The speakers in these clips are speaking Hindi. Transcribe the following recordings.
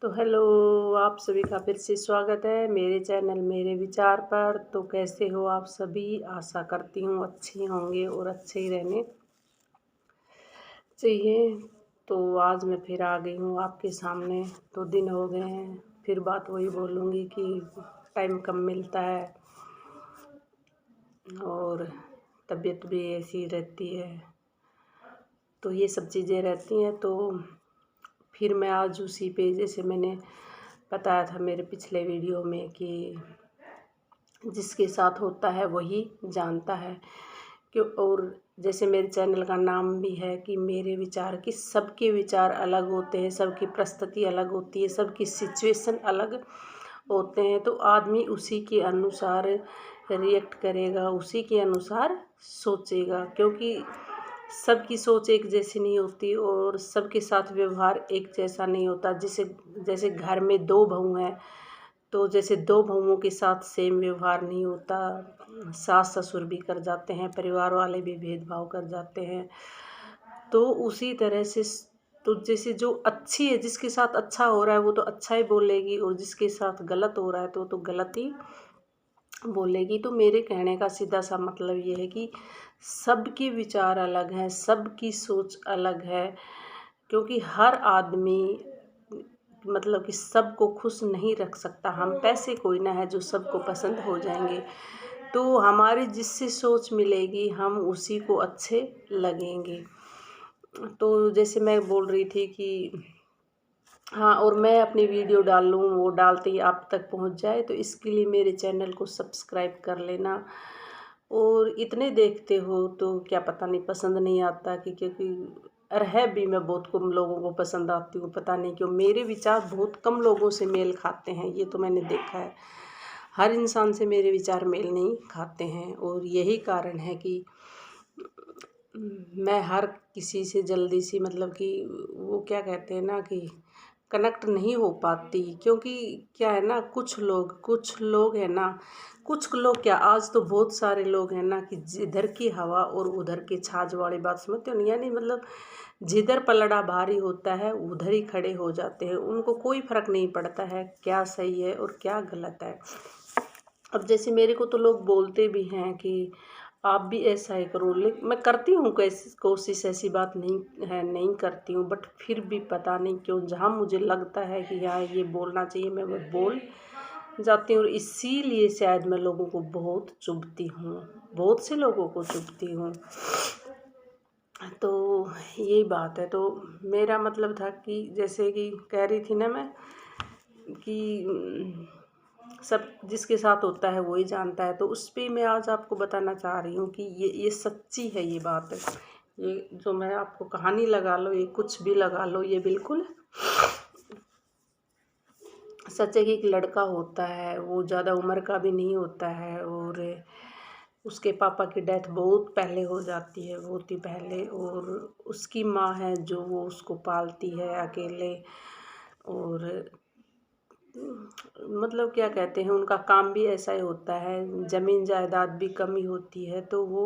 तो हेलो, आप सभी का फिर से स्वागत है मेरे चैनल मेरे विचार पर। तो कैसे हो आप सभी? आशा करती हूँ अच्छे होंगे और अच्छे ही रहने चाहिए। तो आज मैं फिर आ गई हूँ आपके सामने। तो दिन हो गए हैं, फिर बात वही बोलूँगी कि टाइम कम मिलता है और तबीयत भी ऐसी रहती है, तो ये सब चीज़ें रहती हैं। तो फिर मैं आज उसी पे, जैसे मैंने बताया था मेरे पिछले वीडियो में, कि जिसके साथ होता है वही जानता है क्यों। और जैसे मेरे चैनल का नाम भी है कि मेरे विचार, कि सबके विचार अलग होते हैं, सबकी परिस्थिति अलग होती है, सबकी सिचुएशन अलग होते हैं। तो आदमी उसी के अनुसार रिएक्ट करेगा, उसी के अनुसार सोचेगा, क्योंकि सबकी सोच एक जैसी नहीं होती और सबके साथ व्यवहार एक जैसा नहीं होता। जैसे घर में दो बहू हैं, तो जैसे दो बहुओं के साथ सेम व्यवहार नहीं होता। सास ससुर भी कर जाते हैं, परिवार वाले भी भेदभाव कर जाते हैं। तो उसी तरह से तो जैसे जो अच्छी है, जिसके साथ अच्छा हो रहा है वो तो अच्छा ही बोलेगी, और जिसके साथ गलत हो रहा है तो गलत ही बोलेगी। तो मेरे कहने का सीधा सा मतलब ये है कि सबके विचार अलग हैं, सबकी सोच अलग है, क्योंकि हर आदमी मतलब कि सबको खुश नहीं रख सकता। हम पैसे कोई ना है जो सबको पसंद हो जाएंगे। तो हमारी जिससे सोच मिलेगी हम उसी को अच्छे लगेंगे। तो जैसे मैं बोल रही थी कि हाँ, और मैं अपनी वीडियो डाल लूँ, वो डालते ही आप तक पहुंच जाए, तो इसके लिए मेरे चैनल को सब्सक्राइब कर लेना। और इतने देखते हो तो क्या पता नहीं पसंद नहीं आता, कि क्योंकि है भी, मैं बहुत कम लोगों को पसंद आती हूँ। पता नहीं क्यों मेरे विचार बहुत कम लोगों से मेल खाते हैं, ये तो मैंने देखा है। हर इंसान से मेरे विचार मेल नहीं खाते हैं, और यही कारण है कि मैं हर किसी से जल्दी सी, मतलब कि वो क्या कहते हैं ना, कि कनेक्ट नहीं हो पाती। क्योंकि क्या है ना, कुछ लोग हैं ना, कुछ लोग क्या, आज तो बहुत सारे लोग हैं ना, कि जिधर की हवा और उधर के छाछ वाली बात समझते हो नहीं, यानी मतलब जिधर पलड़ा भारी होता है उधर ही खड़े हो जाते हैं। उनको कोई फर्क नहीं पड़ता है क्या सही है और क्या गलत है। अब जैसे मेरे को तो लोग बोलते भी हैं कि आप भी ऐसा ही करो, लेकिन मैं करती हूँ कोशिश, ऐसी बात नहीं है नहीं करती हूँ, बट फिर भी पता नहीं क्यों जहाँ मुझे लगता है कि हाँ ये बोलना चाहिए, मैं वो बोल जाती हूँ। और इसीलिए शायद मैं लोगों को बहुत चुभती हूँ, बहुत से लोगों को चुभती हूँ। तो यही बात है। तो मेरा मतलब था कि जैसे कि कह रही थी ना मैं, कि सब जिसके साथ होता है वही जानता है। तो उस पे मैं आज आपको बताना चाह रही हूँ कि ये सच्ची है, ये बात है। ये जो मैं आपको कहानी लगा लो, ये कुछ भी लगा लो, ये बिल्कुल सच है। कि एक लड़का होता है, वो ज़्यादा उम्र का भी नहीं होता है, और उसके पापा की डेथ बहुत पहले हो जाती है, बहुत ही पहले। और उसकी माँ है जो वो उसको पालती है अकेले। और मतलब क्या कहते हैं, उनका काम भी ऐसा ही होता है, ज़मीन जायदाद भी कमी होती है। तो वो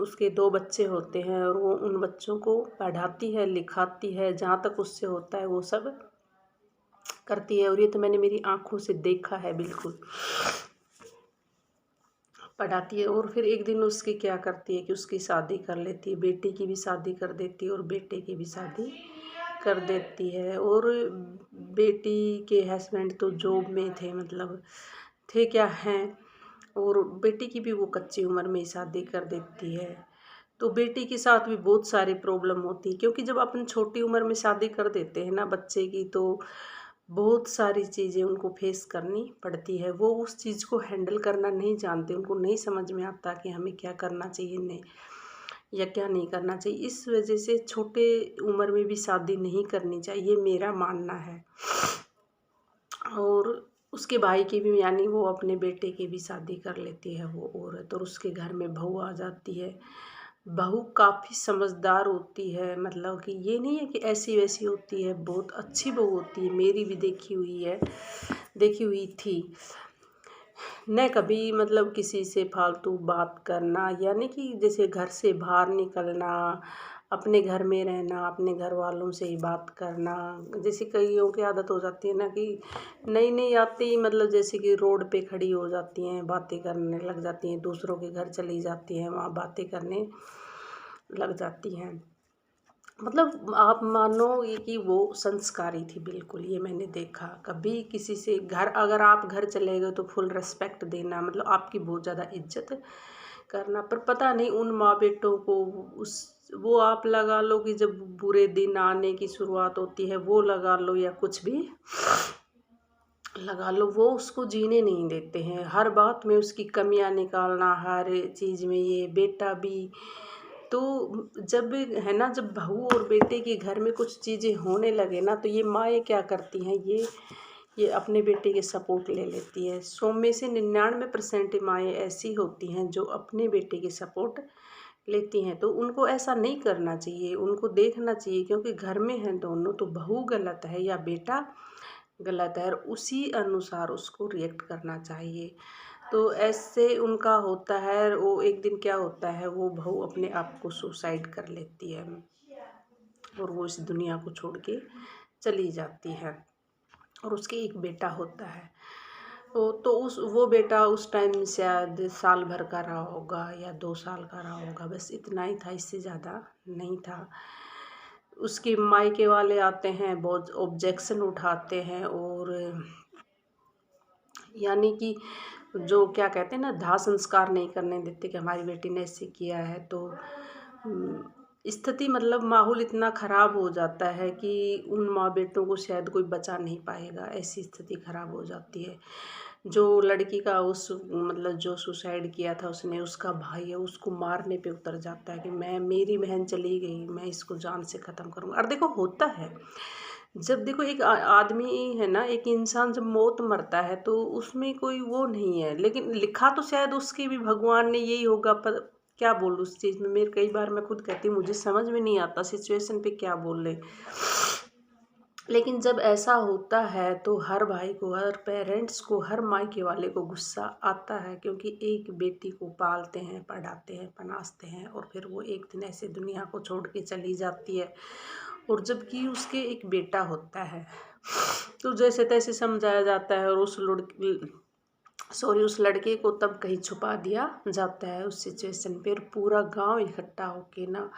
उसके दो बच्चे होते हैं, और वो उन बच्चों को पढ़ाती है, लिखाती है, जहाँ तक उससे होता है वो सब करती है। और ये तो मैंने मेरी आंखों से देखा है, बिल्कुल पढ़ाती है। और फिर एक दिन उसकी क्या करती है कि उसकी शादी कर लेती है, बेटी की भी शादी कर देती है और बेटे की भी शादी कर देती है। और बेटी के हस्बैंड तो जॉब में थे, मतलब थे क्या हैं, और बेटी की भी वो कच्ची उम्र में ही शादी कर देती है। तो बेटी के साथ भी बहुत सारी प्रॉब्लम होती है, क्योंकि जब अपन छोटी उम्र में शादी कर देते हैं ना बच्चे की, तो बहुत सारी चीज़ें उनको फेस करनी पड़ती है। वो उस चीज़ को हैंडल करना नहीं जानते, उनको नहीं समझ में आता कि हमें क्या करना चाहिए नहीं, या क्या नहीं करना चाहिए। इस वजह से छोटे उम्र में भी शादी नहीं करनी चाहिए, मेरा मानना है। और उसके भाई की भी, यानी वो अपने बेटे की भी शादी कर लेती है वो औरत, और उसके घर में बहू आ जाती है। बहू काफ़ी समझदार होती है, मतलब कि ये नहीं है कि ऐसी वैसी होती है, बहुत अच्छी बहू होती है। मेरी भी देखी हुई है, देखी हुई थी। न कभी मतलब किसी से फालतू बात करना, यानी कि जैसे घर से बाहर निकलना, अपने घर में रहना, अपने घर वालों से ही बात करना। जैसे कईयों की आदत हो जाती है ना कि नई नई आती ही मतलब जैसे कि रोड पे खड़ी हो जाती हैं, बातें करने लग जाती हैं, दूसरों के घर चली जाती हैं, वहाँ बातें करने लग जाती हैं। मतलब आप मानो ये कि वो संस्कारी थी बिल्कुल, ये मैंने देखा। कभी किसी से घर अगर आप घर चले गए तो फुल रिस्पेक्ट देना, मतलब आपकी बहुत ज़्यादा इज्जत करना। पर पता नहीं उन माँ बेटों को उस वो आप लगा लो कि जब बुरे दिन आने की शुरुआत होती है वो लगा लो या कुछ भी लगा लो, वो उसको जीने नहीं देते हैं। हर बात में उसकी कमियां निकालना, हर चीज़ में ये बेटा भी। तो जब है ना, जब बहू और बेटे के घर में कुछ चीज़ें होने लगे ना तो ये माएँ क्या करती हैं, ये अपने बेटे के सपोर्ट ले लेती है। 100 में से 99% माएँ ऐसी होती हैं जो अपने बेटे के सपोर्ट लेती हैं। तो उनको ऐसा नहीं करना चाहिए, उनको देखना चाहिए, क्योंकि घर में हैं दोनों, तो बहू गलत है या बेटा गलत है और उसी अनुसार उसको रिएक्ट करना चाहिए। तो ऐसे उनका होता है। वो एक दिन क्या होता है, वो बहू अपने आप को सुसाइड कर लेती है और वो इस दुनिया को छोड़ के चली जाती है। और उसके एक बेटा होता है। तो वो बेटा उस टाइम शायद साल भर का रहा होगा या 2 साल का रहा होगा, बस इतना ही था, इससे ज़्यादा नहीं था। उसके मायके वाले आते हैं, बहुत ऑब्जेक्शन उठाते हैं और यानी कि जो क्या कहते हैं ना, दाह संस्कार नहीं करने देते कि हमारी बेटी ने ऐसे किया है। तो स्थिति मतलब माहौल इतना ख़राब हो जाता है कि उन माँ बेटों को शायद कोई बचा नहीं पाएगा, ऐसी स्थिति ख़राब हो जाती है। जो लड़की का उस मतलब जो सुसाइड किया था उसने, उसका भाई है, उसको मारने पे उतर जाता है कि मेरी बहन चली गई, मैं इसको जान से ख़त्म करूँगा। और देखो होता है, जब देखो एक आदमी है ना, एक इंसान जब मौत मरता है तो उसमें कोई वो नहीं है, लेकिन लिखा तो शायद उसकी भी भगवान ने यही होगा। पर क्या बोलूँ उस चीज़ में, मेरे कई बार मैं खुद कहती हूँ मुझे समझ में नहीं आता सिचुएशन पे क्या बोल रहे। लेकिन जब ऐसा होता है तो हर भाई को, हर पेरेंट्स को, हर मायके वाले को गुस्सा आता है, क्योंकि एक बेटी को पालते हैं, पढ़ाते हैं, पनासते हैं और फिर वो एक दिन ऐसे दुनिया को छोड़ के चली जाती है। और जबकि उसके एक बेटा होता है, तो जैसे तैसे समझाया जाता है और उस लड़के को तब कहीं छुपा दिया जाता है उस सिचुएशन पे। और पूरा गांव इकट्ठा होके ना,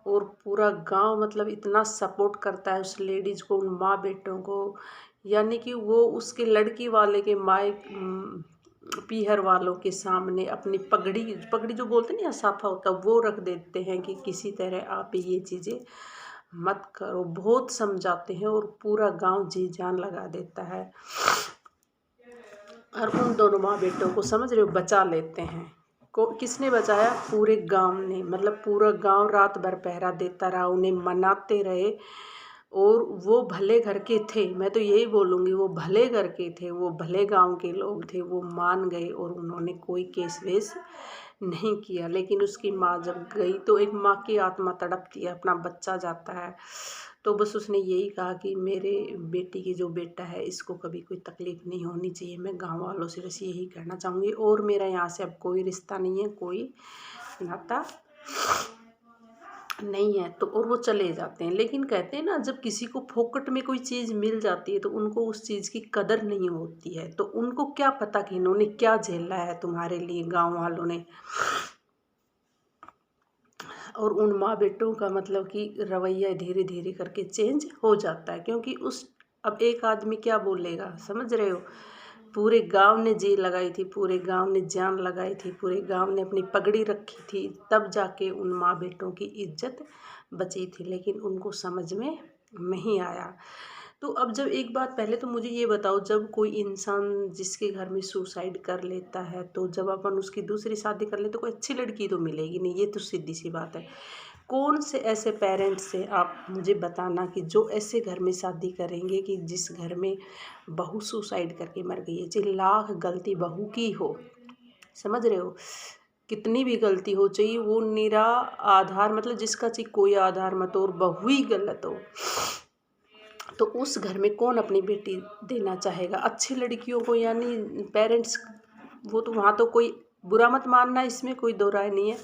और पूरा गांव मतलब इतना सपोर्ट करता है उस लेडीज को, उन माँ बेटों को। यानी कि वो उसके लड़की वाले के पीहर वालों के सामने अपनी पगड़ी पगड़ी जो बोलते हैं ना, साफा होता है, वो रख देते हैं कि किसी तरह आप ये चीज़ें मत करो। बहुत समझाते हैं और पूरा गांव जी जान लगा देता है और उन दोनों माँ बेटों को, समझ रहे हो, बचा लेते हैं। किसने बचाया? पूरे गांव ने। मतलब पूरा गांव रात भर पहरा देता रहा, उन्हें मनाते रहे। और वो भले घर के थे, मैं तो यही बोलूँगी, वो भले घर के थे, वो भले गांव के लोग थे, वो मान गए और उन्होंने कोई केस वेस नहीं किया। लेकिन उसकी माँ जब गई तो एक माँ की आत्मा तड़पती है, अपना बच्चा जाता है, तो बस उसने यही कहा कि मेरे बेटी की जो बेटा है इसको कभी कोई तकलीफ़ नहीं होनी चाहिए। मैं गांव वालों से बस यही कहना चाहूँगी, और मेरा यहाँ से अब कोई रिश्ता नहीं है, कोई नाता नहीं है। तो और वो चले जाते हैं। लेकिन कहते हैं ना, जब किसी को फोकट में कोई चीज़ मिल जाती है तो उनको उस चीज़ की कदर नहीं होती है। तो उनको क्या पता कि इन्होंने क्या झेला है तुम्हारे लिए, गांव वालों ने। और उन माँ बेटों का मतलब कि रवैया धीरे धीरे करके चेंज हो जाता है, क्योंकि अब एक आदमी क्या बोलेगा, समझ रहे हो। पूरे गांव ने जी लगाई थी, पूरे गांव ने जान लगाई थी, पूरे गांव ने अपनी पगड़ी रखी थी, तब जाके उन माँ बेटों की इज्जत बची थी। लेकिन उनको समझ में नहीं आया। तो अब जब एक बात पहले तो मुझे ये बताओ, जब कोई इंसान जिसके घर में सुसाइड कर लेता है तो जब अपन उसकी दूसरी शादी कर ले तो कोई अच्छी लड़की तो मिलेगी नहीं, ये तो सीधी सी बात है। कौन से ऐसे पेरेंट्स हैं, आप मुझे बताना, कि जो ऐसे घर में शादी करेंगे कि जिस घर में बहू सुसाइड करके मर गई है। चाहे लाख गलती बहू की हो, समझ रहे हो, कितनी भी गलती हो, चाहिए वो निरा आधार, मतलब जिसका चाहिए कोई आधार मत हो और बहू ही गलत हो, तो उस घर में कौन अपनी बेटी देना चाहेगा अच्छी लड़कियों को। यानी पेरेंट्स, वो तो वहाँ तो कोई बुरा मत मानना, इसमें कोई दो राय नहीं है।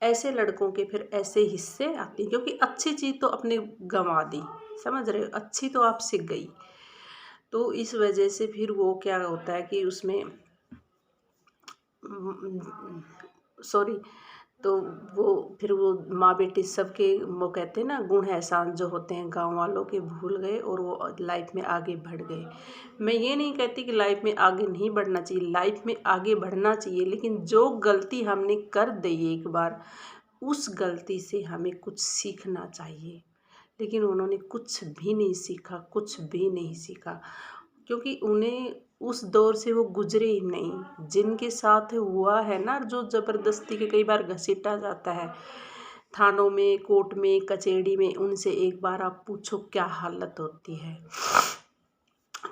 ऐसे लड़कों के फिर ऐसे हिस्से आते हैं, क्योंकि अच्छी चीज़ तो अपने गंवा दी, समझ रहे हो, अच्छी तो आपसे गई। तो इस वजह से फिर वो क्या होता है कि उसमें सॉरी, तो वो फिर वो माँ बेटी सबके वो कहते हैं ना गुण एहसान जो होते हैं गांव वालों के भूल गए और वो लाइफ में आगे बढ़ गए। मैं ये नहीं कहती कि लाइफ में आगे नहीं बढ़ना चाहिए, लाइफ में आगे बढ़ना चाहिए, लेकिन जो गलती हमने कर दी एक बार, उस गलती से हमें कुछ सीखना चाहिए। लेकिन उन्होंने कुछ भी नहीं सीखा, कुछ भी नहीं सीखा, क्योंकि उन्हें उस दौर से वो गुजरे ही नहीं। जिनके साथ हुआ है ना, जो ज़बरदस्ती के कई बार घसीटा जाता है थानों में, कोर्ट में, कचहरी में, उनसे एक बार आप पूछो क्या हालत होती है।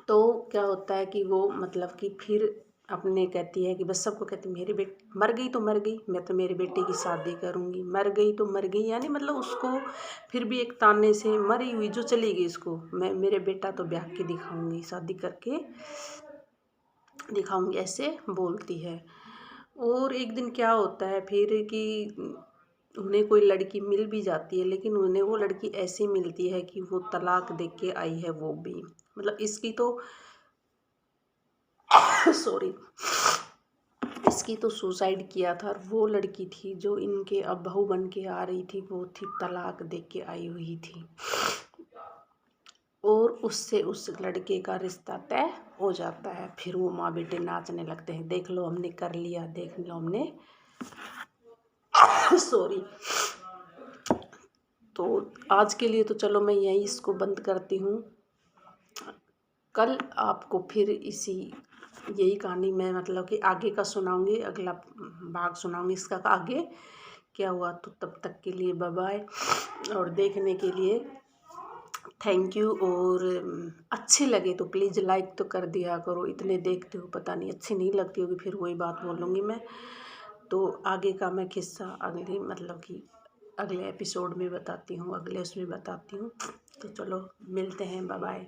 तो क्या होता है कि वो मतलब कि फिर अपने कहती है कि बस सबको कहती मेरी बेटी मर गई तो मर गई, मैं तो मेरे बेटे की शादी करूँगी, मर गई तो मर गई, यानी मतलब उसको फिर भी एक ताने से मरी हुई जो चली गई, इसको मैं मेरे बेटा तो ब्याह के दिखाऊंगी, शादी करके दिखाऊंगी, ऐसे बोलती है। और एक दिन क्या होता है फिर कि उन्हें कोई लड़की मिल भी जाती है, लेकिन उन्हें वो लड़की ऐसी मिलती है कि वो तलाक दे के आई है, वो भी मतलब इसकी तो सॉरी, इसकी तो सुसाइड किया था। और वो लड़की थी जो इनके अब बहू बन के आ रही थी, वो थी तलाक दे के आई हुई थी, और उससे उस लड़के का रिश्ता तय हो जाता है। फिर वो माँ बेटे नाचने लगते हैं, देख लो हमने कर लिया, देख लो हमने सॉरी। तो आज के लिए तो चलो मैं यही इसको बंद करती हूँ। कल आपको फिर यही कहानी मैं मतलब कि आगे का सुनाऊंगी, अगला भाग सुनाऊंगी इसका आगे क्या हुआ। तो तब तक के लिए बाय बाय, और देखने के लिए थैंक यू। और अच्छे लगे तो प्लीज़ लाइक तो कर दिया करो, इतने देखते हो, पता नहीं अच्छी नहीं लगती होगी, फिर वही बात बोलूँगी मैं। तो आगे का मैं किस्सा अगली मतलब कि अगले एपिसोड में बताती हूँ, अगले उसमें बताती हूँ। तो चलो मिलते हैं, बाय बाय।